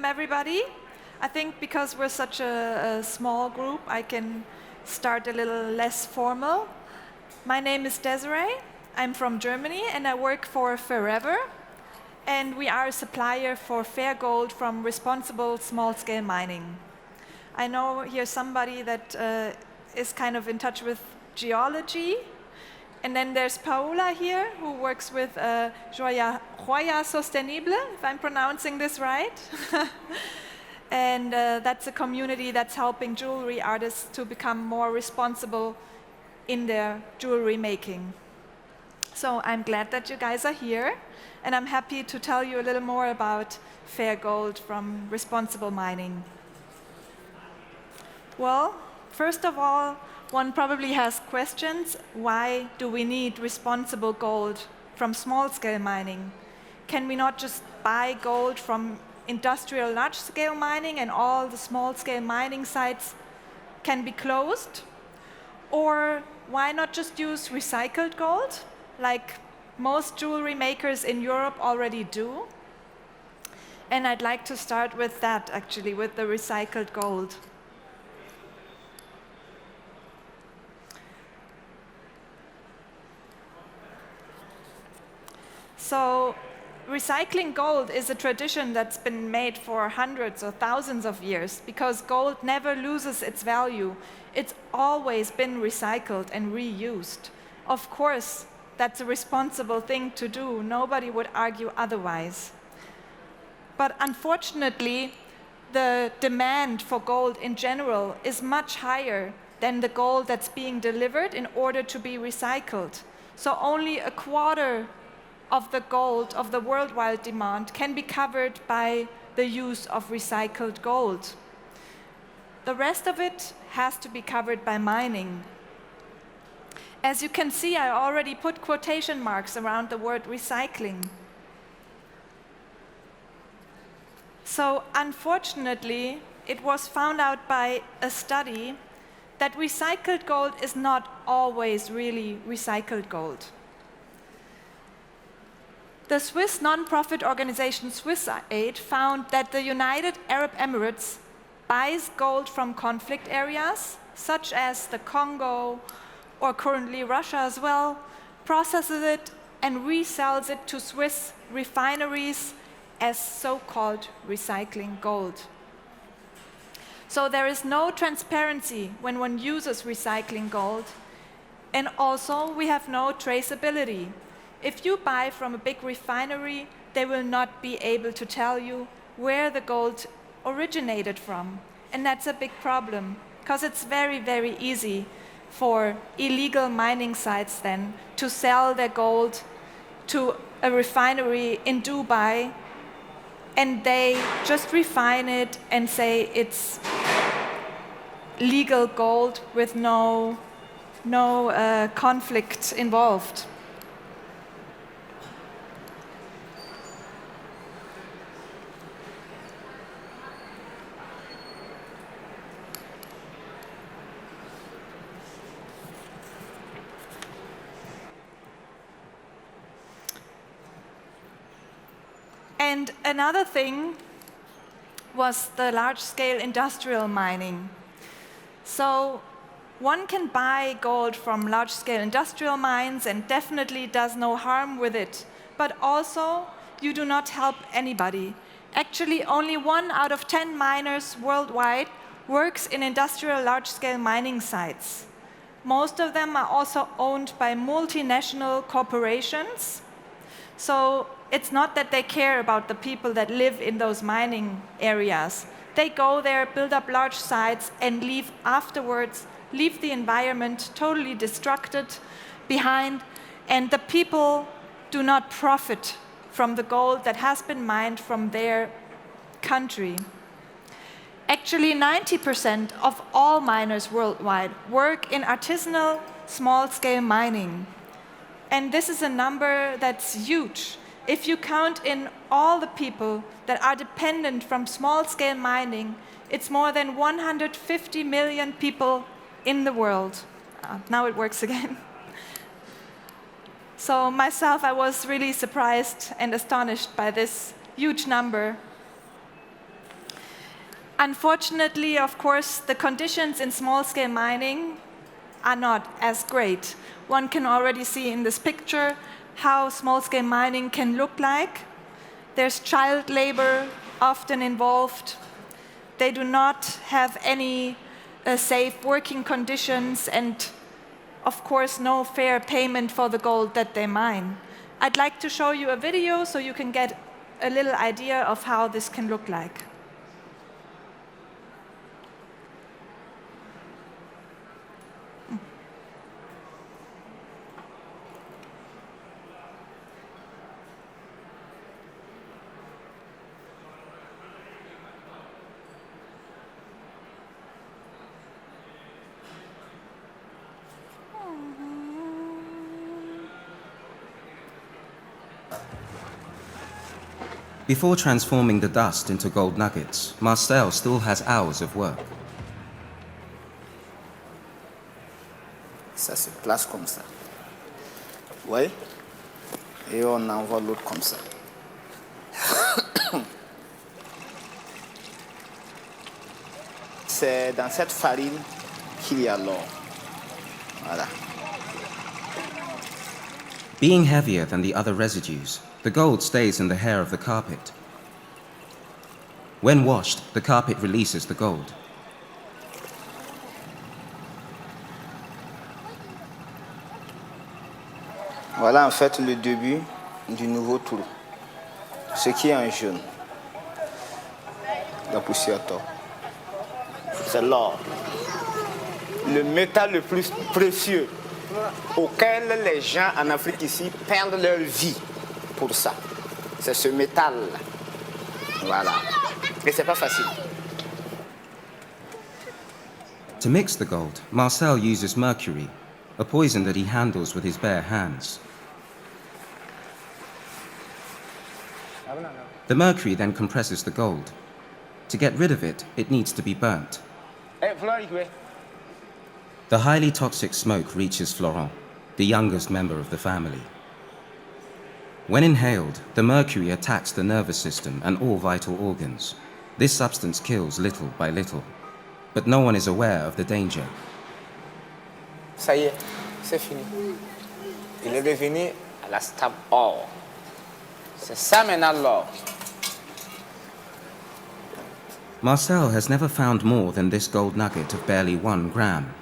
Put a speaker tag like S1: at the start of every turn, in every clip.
S1: Everybody. I think because we're such a small group, I can start a little less formal. My name is Desiree. I'm from Germany and I work for Fairever. And we are a supplier for fair gold from responsible small-scale mining. I know here's somebody that is kind of in touch with geology. And then there's Paola here, who works with Joya Sostenible, if I'm pronouncing this right. And that's a community that's helping jewelry artists to become more responsible in their jewelry making. So I'm glad that you guys are here, and I'm happy to tell you a little more about fair gold from responsible mining. Well, first of all, one probably has questions. Why do we need responsible gold from small-scale mining? Can we not just buy gold from industrial large-scale mining and all the small-scale mining sites can be closed? Or why not just use recycled gold, like most jewelry makers in Europe already do? And I'd like to start with that, actually, with the recycled gold. So recycling gold is a tradition that's been made for hundreds or thousands of years because gold never loses its value. It's always been recycled and reused. Of course, that's a responsible thing to do. Nobody would argue otherwise. But unfortunately, the demand for gold in general is much higher than the gold that's being delivered in order to be recycled. So only a quarter of the gold of the worldwide demand can be covered by the use of recycled gold. The rest of it has to be covered by mining. As you can see, I already put quotation marks around the word recycling. So unfortunately, it was found out by a study that recycled gold is not always really recycled gold. The Swiss non-profit organization SwissAid found that the United Arab Emirates buys gold from conflict areas, such as the Congo or currently Russia as well, processes it and resells it to Swiss refineries as so-called recycling gold. So there is no transparency when one uses recycling gold, and also we have no traceability. If you buy from a big refinery, they will not be able to tell you where the gold originated from. And that's a big problem, because it's very, very easy for illegal mining sites then to sell their gold to a refinery in Dubai, and they just refine it and say it's legal gold with no conflict involved. And another thing was the large-scale industrial mining. So one can buy gold from large-scale industrial mines and definitely does no harm with it. But also, you do not help anybody. Actually, only 1 out of 10 miners worldwide works in industrial large-scale mining sites. Most of them are also owned by multinational corporations. So it's not that they care about the people that live in those mining areas. They go there, build up large sites, and leave afterwards, leave the environment totally destructed behind, and the people do not profit from the gold that has been mined from their country. Actually, 90% of all miners worldwide work in artisanal, small-scale mining. And this is a number that's huge. If you count in all the people that are dependent from small-scale mining, it's more than 150 million people in the world. Now it works again. So myself, I was really surprised and astonished by this huge number. Unfortunately, of course, the conditions in small-scale mining are not as great. One can already see in this picture how small-scale mining can look like. There's child labor often involved. They do not have any safe working conditions and, of course, no fair payment for the gold that they mine. I'd like to show you a video so you can get a little idea of how this can look like.
S2: Before transforming the dust into gold nuggets, Marcel still has hours of work.
S3: Ça se place comme ça. Vous voyez? Et on envoie l'autre comme ça. C'est dans cette farine qu'il y a l'or. Voilà.
S2: Being heavier than the other residues, the gold stays in the hair of the carpet. When washed, the carpet releases the gold.
S3: Voilà en fait le début du nouveau trou. Ce qui est en jaune. La poussière d'or. C'est l'or. Le métal le plus précieux auquel les gens en Afrique ici perdent leur vie pour ça. C'est ce métal-là. Voilà. Et c'est pas facile.
S2: To mix the gold, Marcel uses mercury, a poison that he handles with his bare hands. The mercury then compresses the gold. To get rid of it, it needs to be burnt. The highly toxic smoke reaches Florent, the youngest member of the family. When inhaled, the mercury attacks the nervous system and all vital organs. This substance kills little by little, but no one is aware of the danger.
S3: Ça y est, c'est fini. Il est devenu à la stable or. C'est ça maintenant l'or.
S2: Marcel has never found more than this gold nugget of barely 1 gram.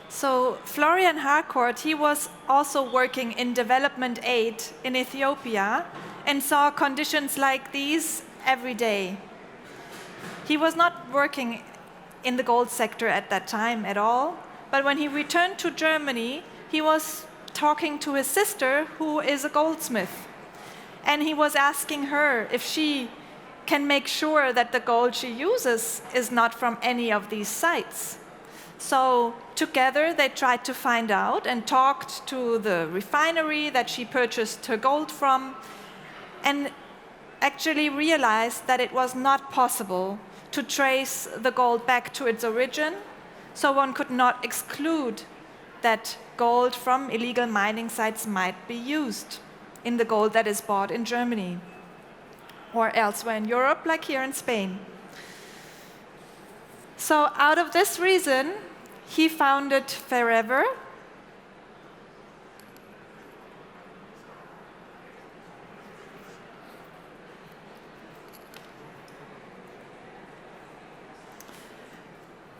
S1: So Florian Harcourt, he was also working in development aid in Ethiopia and saw conditions like these every day. He was not working in the gold sector at that time at all, but when he returned to Germany, he was talking to his sister, who is a goldsmith. And he was asking her if she can make sure that the gold she uses is not from any of these sites. So together they tried to find out and talked to the refinery that she purchased her gold from, and actually realized that it was not possible to trace the gold back to its origin, so one could not exclude that gold from illegal mining sites might be used in the gold that is bought in Germany or elsewhere in Europe, like here in Spain. So out of this reason, he founded Fairever,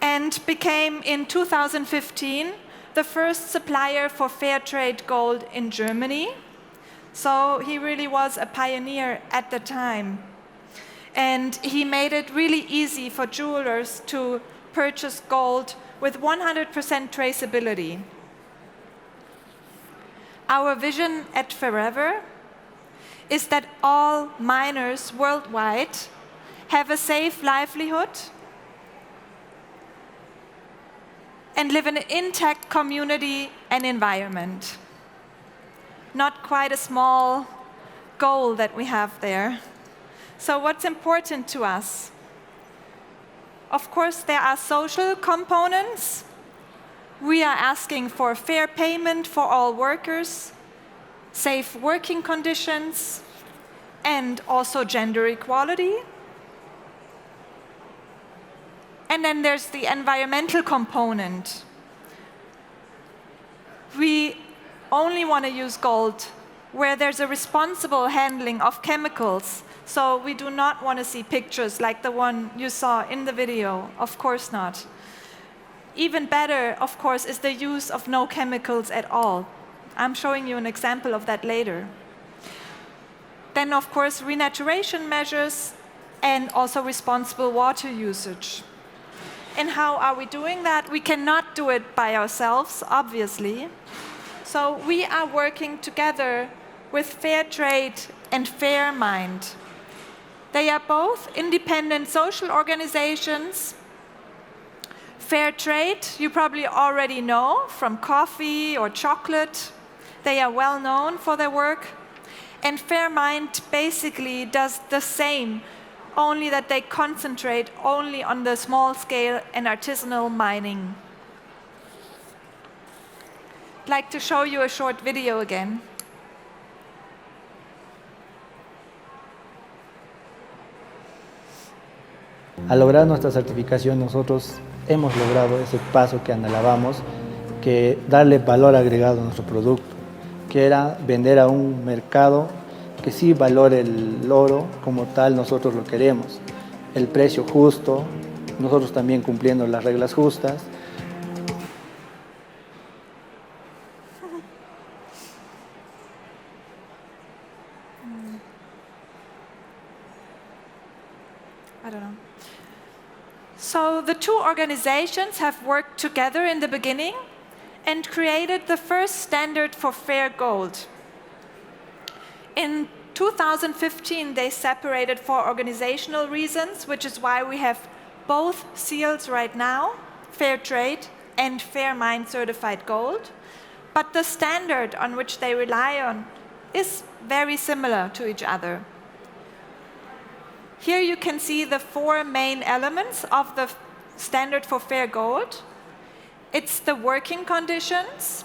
S1: and became in 2015 the first supplier for fair trade gold in Germany. So he really was a pioneer at the time. And he made it really easy for jewelers to purchase gold with 100% traceability. Our vision at Fairever is that all miners worldwide have a safe livelihood and live in an intact community and environment. Not quite a small goal that we have there. So what's important to us? Of course, there are social components. We are asking for fair payment for all workers, safe working conditions, and also gender equality. And then there's the environmental component. We only want to use gold where there's a responsible handling of chemicals. So we do not want to see pictures like the one you saw in the video. Of course not. Even better, of course, is the use of no chemicals at all. I'm showing you an example of that later. Then, of course, renaturation measures and also responsible water usage. And how are we doing that? We cannot do it by ourselves, obviously. So we are working together with Fair Trade and Fair Mind. They are both independent social organizations. Fair Trade, you probably already know from coffee or chocolate. They are well known for their work. And Fair Mind basically does the same, only that they concentrate only on the small scale and artisanal mining. I'd like to show you a short video again.
S4: Al lograr nuestra certificación, nosotros hemos logrado ese paso que anhelábamos, que darle valor agregado a nuestro producto, que era vender a un mercado que sí valore el oro como tal nosotros lo queremos, el precio justo, nosotros también cumpliendo las reglas justas.
S1: I don't know. So the two organizations have worked together in the beginning and created the first standard for fair gold. In 2015, they separated for organizational reasons, which is why we have both seals right now, Fair Trade and Fair Mind Certified Gold. But the standard on which they rely on is very similar to each other. Here you can see the four main elements of the standard for fair gold. It's the working conditions,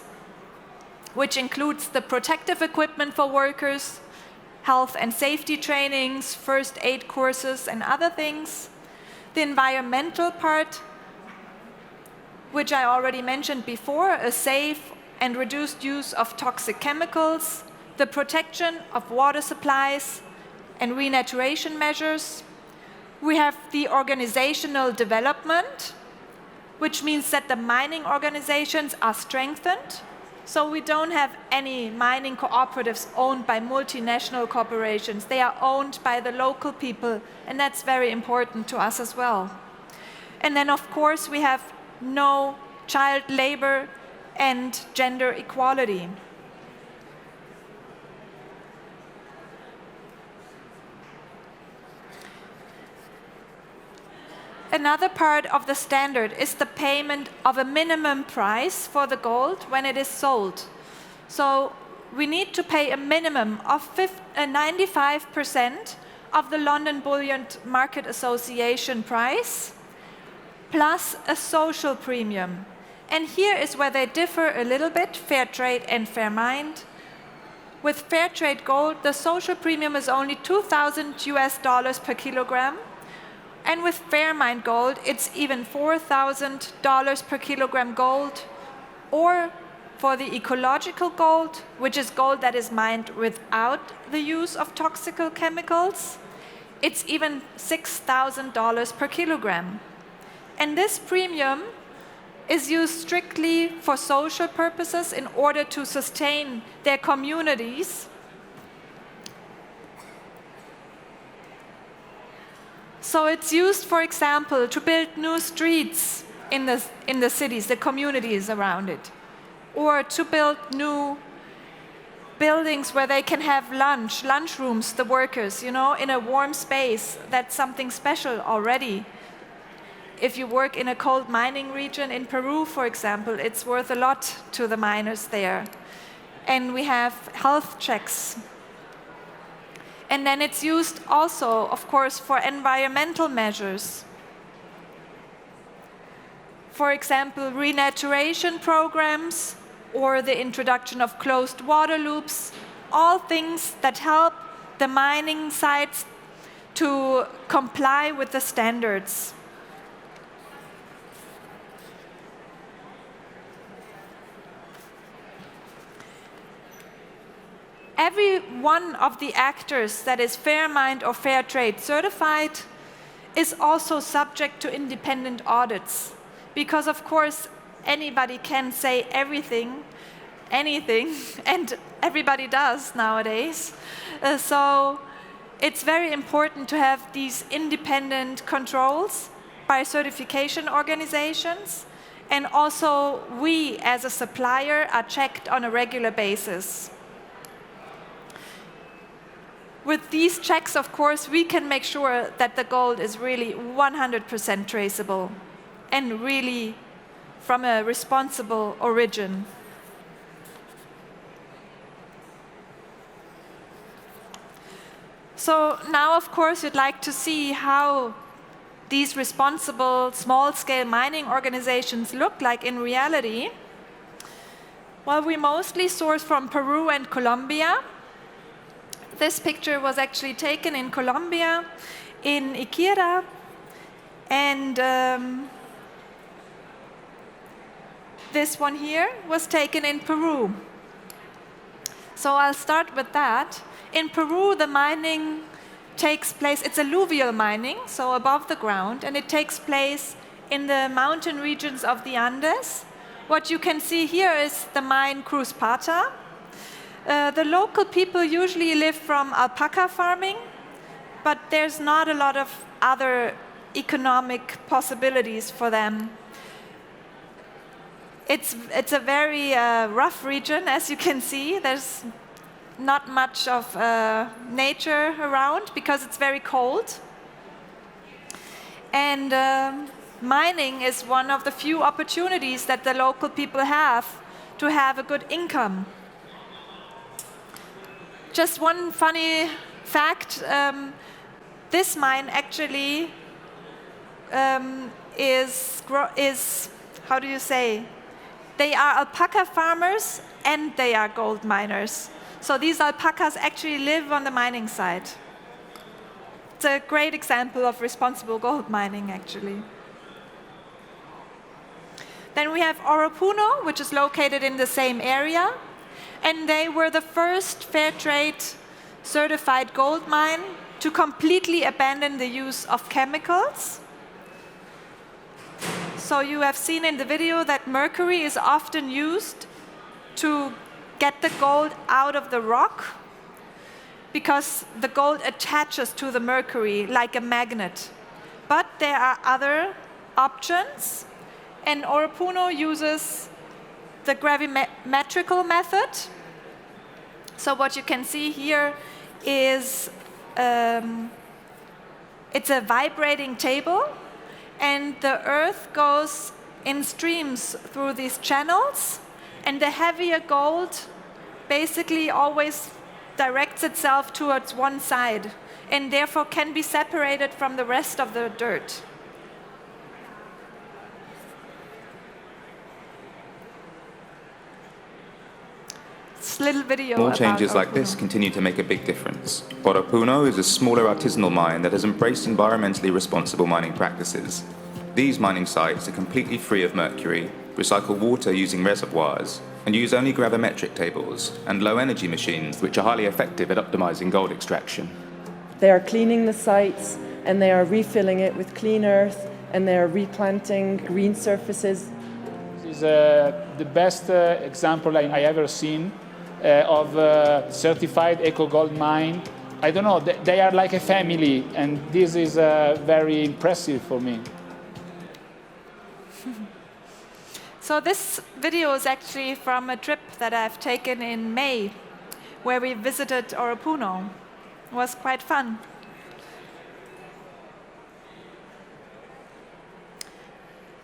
S1: which includes the protective equipment for workers, health and safety trainings, first aid courses, and other things. The environmental part, which I already mentioned before, a safe and reduced use of toxic chemicals, the protection of water supplies, and renaturation measures. We have the organizational development, which means that the mining organizations are strengthened. So we don't have any mining cooperatives owned by multinational corporations. They are owned by the local people, and that's very important to us as well. And then, of course, we have no child labor and gender equality. Another part of the standard is the payment of a minimum price for the gold when it is sold. So we need to pay a minimum of 95% of the London Bullion Market Association price, plus a social premium. And here is where they differ a little bit, Fair Trade and Fair Mind. With Fair Trade Gold, the social premium is only $2,000 per kilogram. And with Fair Mind Gold, it's even $4,000 per kilogram gold. Or for the ecological gold, which is gold that is mined without the use of toxic chemicals, it's even $6,000 per kilogram. And this premium is used strictly for social purposes in order to sustain their communities. So it's used, for example, to build new streets in the cities, the communities around it, or to build new buildings where they can have lunch rooms, the workers, in a warm space. That's something special already. If you work in a cold mining region in Peru, for example, it's worth a lot to the miners there. And we have health checks. And then it's used also, of course, for environmental measures. For example, renaturation programs or the introduction of closed water loops all things that help the mining sites to comply with the standards. Every one of the actors that is fair mine or fair trade certified is also subject to independent audits. Because of course, anybody can say everything, anything, and everybody does nowadays. So it's very important to have these independent controls by certification organizations. And also, we as a supplier are checked on a regular basis. With these checks, of course, we can make sure that the gold is really 100% traceable and really from a responsible origin. So now, of course, you'd like to see how these responsible small-scale mining organizations look like in reality. Well, we mostly source from Peru and Colombia. This picture was actually taken in Colombia, in Iquira, and this one here was taken in Peru. So I'll start with that. In Peru, the mining takes place, it's alluvial mining, so above the ground, and it takes place in the mountain regions of the Andes. What you can see here is the mine Cruz Pata. The local people usually live from alpaca farming, but there's not a lot of other economic possibilities for them. It's a very rough region, as you can see. There's not much of nature around because it's very cold. And mining is one of the few opportunities that the local people have to have a good income. Just one funny fact, this mine actually is, how do you say? They are alpaca farmers and they are gold miners. So these alpacas actually live on the mining site. It's a great example of responsible gold mining, actually. Then we have Oropuno, which is located in the same area. And they were the first fair trade certified gold mine to completely abandon the use of chemicals. So you have seen in the video that mercury is often used to get the gold out of the rock because the gold attaches to the mercury like a magnet. But there are other options, and Oropuno uses the gravimetrical method. So what you can see here is it's a vibrating table, and the earth goes in streams through these channels, and the heavier gold basically always directs itself towards one side, and therefore can be separated from the rest of the dirt. Little video.
S5: Small changes like this continue to make a big difference. Oropuno is a smaller artisanal mine that has embraced environmentally responsible mining practices. These mining sites are completely free of mercury, recycle water using reservoirs, and use only gravimetric tables and low-energy machines, which are highly effective at optimizing gold extraction.
S6: They are cleaning the sites, and they are refilling it with clean earth, and they are replanting green surfaces.
S7: This is the best example I ever seen of certified eco gold mine. I don't know, they are like a family, and this is very impressive for me.
S1: So this video is actually from a trip that I've taken in May, where we visited Oropuno. It was quite fun.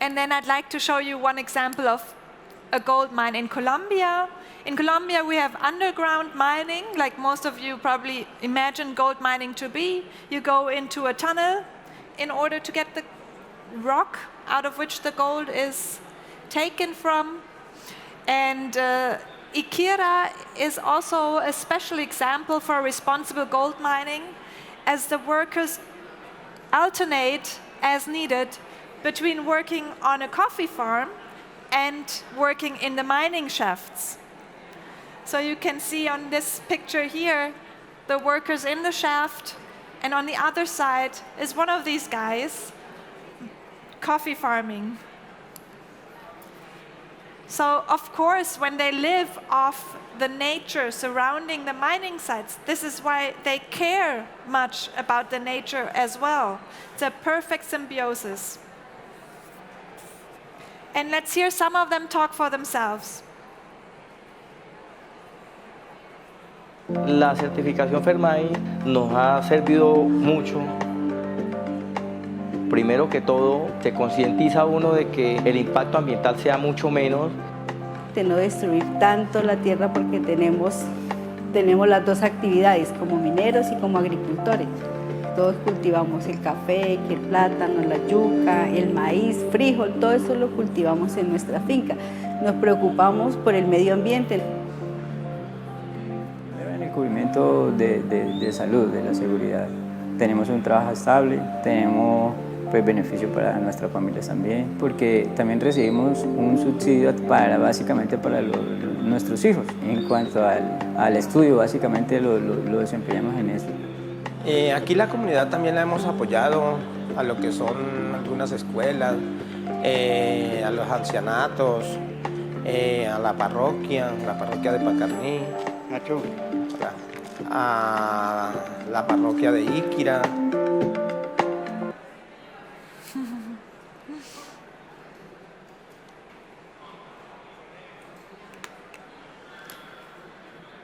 S1: And then I'd like to show you one example of a gold mine in Colombia. In Colombia, we have underground mining, like most of you probably imagine gold mining to be. You go into a tunnel in order to get the rock out of which the gold is taken from. And Ikira is also a special example for responsible gold mining, as the workers alternate as needed between working on a coffee farm and working in the mining shafts. So you can see on this picture here, the workers in the shaft, and on the other side is one of these guys, coffee farming. So of course, when they live off the nature surrounding the mining sites, this is why they care much about the nature as well. It's a perfect symbiosis. And let's hear some of them talk for themselves.
S8: La certificación Fermai nos ha servido mucho. Primero que todo, se concientiza uno de que el impacto ambiental sea mucho menos.
S9: De no destruir tanto la tierra, porque tenemos las dos actividades, como mineros y como agricultores. Todos cultivamos el café, el plátano, la yuca, el maíz, frijol, todo eso lo cultivamos en nuestra finca. Nos preocupamos por el medio ambiente.
S10: En el cubrimiento de salud, de la seguridad. Tenemos un trabajo estable, tenemos pues, beneficio para nuestras familias también, porque también recibimos un subsidio básicamente para nuestros hijos. En cuanto al estudio, básicamente lo desempeñamos en eso.
S11: Aquí la comunidad también la hemos apoyado a lo que son algunas escuelas, a los ancianatos, a la parroquia de Pacarní, a la parroquia de Ikira.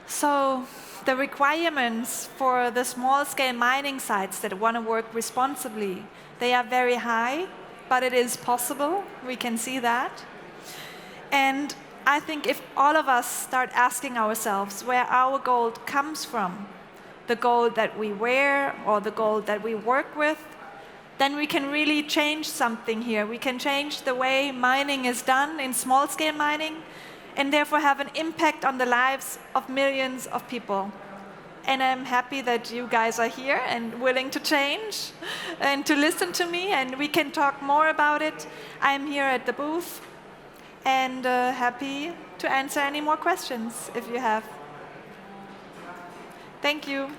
S1: So the requirements for the small-scale mining sites that want to work responsibly, they are very high, but it is possible. We can see that. And I think if all of us start asking ourselves where our gold comes from, the gold that we wear or the gold that we work with, then we can really change something here. We can change the way mining is done in small-scale mining, and therefore have an impact on the lives of millions of people. And I'm happy that you guys are here and willing to change and to listen to me, and we can talk more about it. I'm here at the booth and happy to answer any more questions if you have. Thank you.